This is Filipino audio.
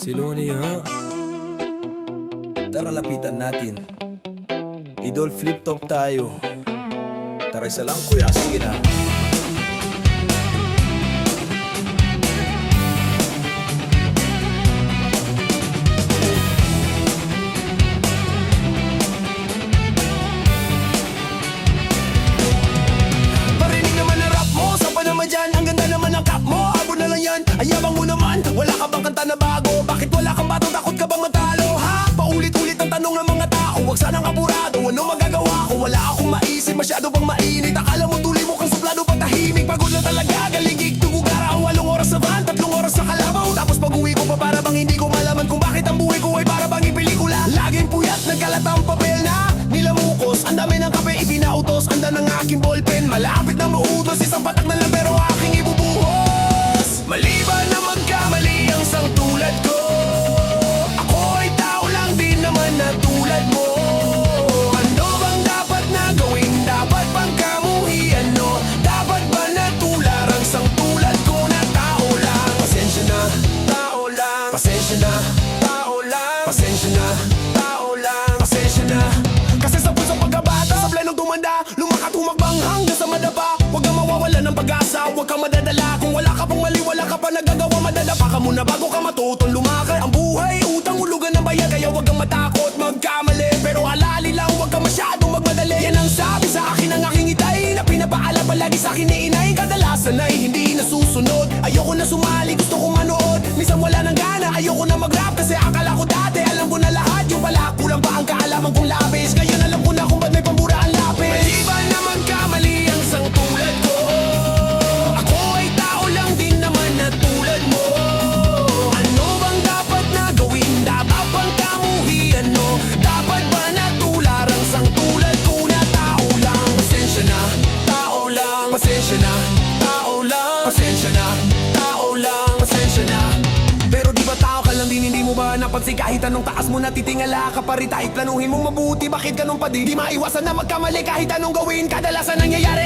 Siloni ha. Tara lapitan natin. Idol flip top tayo. Tara isa lang kuya, sige na. Parinig naman ang rap mo, saan pa naman dyan? Ang ganda naman ang cap mo, abo na lang yan. Ayabang mo naman, wala ka bang kanta na bago? Bakit wala kang bato, takot ka bang matalo? Ha? Paulit-ulit ang tanong ng mga tao, wag sanang apurado. Ano magagawa ko? Wala akong maisip, masyado bang mainit? Akala mo tuloy mo kang suplado, patahimik. Pagod na talaga, galigig, tugugara. Ang 8 oras sa van, 3 oras sa kalabaw. Tapos pag-uwi ko pa para bang hindi ko malaman kung bakit ang buhay ko ay para bang ipelikula. Laging puyat, nagkalat ang papel na nilamukos. Ang dami ng kape, ipinautos. Anda ng aking ballpen, malapit na mautos. Isang patak na lang pero aking ibubuhos. Maliban na magkamali ang sang tulad ko, ako ay tao lang din naman na tulad mo. Ano bang dapat na gawin? Dapat bang kamuhian, no? Dapat ba natular ang sang tulad ko na tao lang? Pasensya na, tao lang. Pasensya na, tao lang. Pasensya na, tao lang. Pasensya na. Kasi sa pusong pagkabata, sa plenong tumanda, lumakat humakbang hanggang sa madapa. Huwag kang mawawala ng pag-asa, huwag kang madadala. Kung wala ka pang mali, wala ka pa nagagawa, madadapa ka muna bago ka matutong lumakad. Ang buhay, utang, hulugan ng bayan, kaya huwag kang matakot magkamali. Pero alali lang, huwag kang masyadong magmadali. Yan ang sabi sa akin ng aking itay, na pinapaalam palagi sa akin ni inay. Kadalasan ay hindi nasusunod, ayoko na sumali, gusto kong manood. Minsan wala nang gana, ayoko na mag-rap. Kasi akala ko dati, alam ko na lahat. Yung pala, kulang pa ang kaalaman kong labis. Ngayon alam ko na kung ba't may pambura ang lapis. Maliban na magkamali ang sang tulad ko, ako ay tao lang din naman na tulad mo. Ano bang dapat na gawin? Dapat bang kamuhian, no? Dapat ba natular ang sang tulad ko na tao lang? Pasensya na, tao lang. Pasensya na, tao lang. Pasensya na, tao lang. Pasensya na. Pero di ba tao ka lang din, hindi mo ba napansin kahit anong taas mo natitingala ka pa rin? Kahit planuhin mong mabuti, bakit ganun pa din? Di maiwasan na magkamali kahit anong gawin, kadalasan nangyayari